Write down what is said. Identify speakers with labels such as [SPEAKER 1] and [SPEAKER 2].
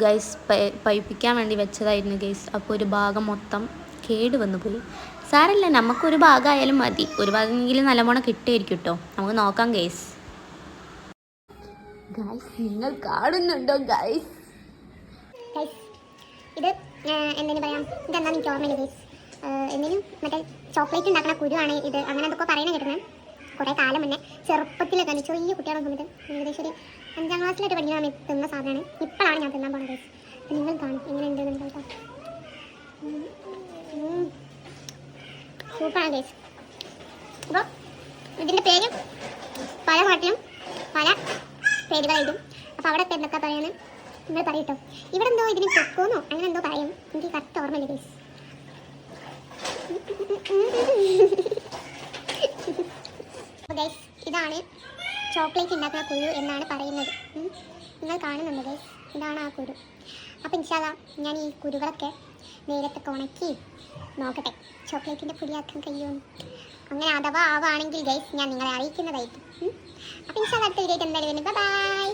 [SPEAKER 1] Guys പഴുപ്പിക്കാൻ വേണ്ടി വെച്ചതായിരുന്നു guys. അപ്പോൾ ഒരു ഭാഗം മൊത്തം കേട് വന്നു പോയി. സാരമില്ല, നമുക്കൊരു ഭാഗമായാലും മതി. ഒരു ഭാഗമെങ്കിലും നല്ലവണ്ണം കിട്ടുമായിരിക്കും കേട്ടോ. നമുക്ക് നോക്കാം ഗൈസ്. നിങ്ങൾ കാണുന്നുണ്ടോ ഗൈസ്?
[SPEAKER 2] ഇത് എന്തെങ്കിലും പറയാം, ഇതെന്താണെന്ന് എനിക്ക് ഓർമ്മയില്ല ഗൈസ്. എന്തെങ്കിലും മറ്റേ ചോക്ലേറ്റ് ഉണ്ടാക്കുന്ന കുരുവാണ് ഇത്, അങ്ങനെ എന്തൊക്കെ പറയുന്നത് കേട്ടത് കുറേ കാലം മുന്നേ. ചെറുപ്പത്തിലൊക്കെ ചെറിയ കുട്ടികളെ സമയത്ത് ഏകദേശം ഒരു 5ാം ക്ലാസ്സിലായിട്ട് പഠിക്കുന്ന സമയത്ത് തിന്ന സാധനമാണ്. ഇപ്പോഴാണ് ഞാൻ തിന്നാൻ പോകുന്നത് ഗൈസ്. നിങ്ങൾ കാണും എങ്ങനെ ഉണ്ട് കേട്ടോ. സൂപ്പറാണ് ഗൈസ്. അപ്പോൾ ഇതിൻ്റെ പേര് പല നാട്ടിലും പല പേരുകളായിട്ടും. അപ്പോൾ അവിടെ എന്തൊക്കെ പറയാന്ന് നിങ്ങൾ പറയട്ടോ. ഇവിടെ എന്തോ ഇതിന് കൊക്കോന്നോ അങ്ങനെ എന്തോ പറയും, എനിക്ക് കറക്റ്റ് ഓർമ്മയില്ല ഗൈസ്. അപ്പോൾ ഗൈസ്, ഇതാണ് ചോക്ലേറ്റ് ഉണ്ടാക്കുന്ന കുരു എന്നാണ് പറയുന്നത്. നിങ്ങൾ കാണുന്നുണ്ട് ഗൈസ്, ഇതാണ് ആ കുരു. അപ്പോൾ ഇൻഷാ അല്ലാഹ് ഞാൻ ഈ കുരുകളൊക്കെ നേരത്തൊക്കെ ഉണക്കി നോക്കട്ടെ ചോക്ലേറ്റിൻ്റെ പൊടിയാക്കാൻ കഴിയുമെന്ന്. അങ്ങനെ അഥവാ ആവുകയാണെങ്കിൽ ഗൈസ് ഞാൻ നിങ്ങളെ അറിയിക്കുന്നതായിരിക്കും. അപ്പോൾ ഇൻഷാ അല്ലാഹ് അടുത്ത വീഡിയോ എന്തായാലും. Bye bye.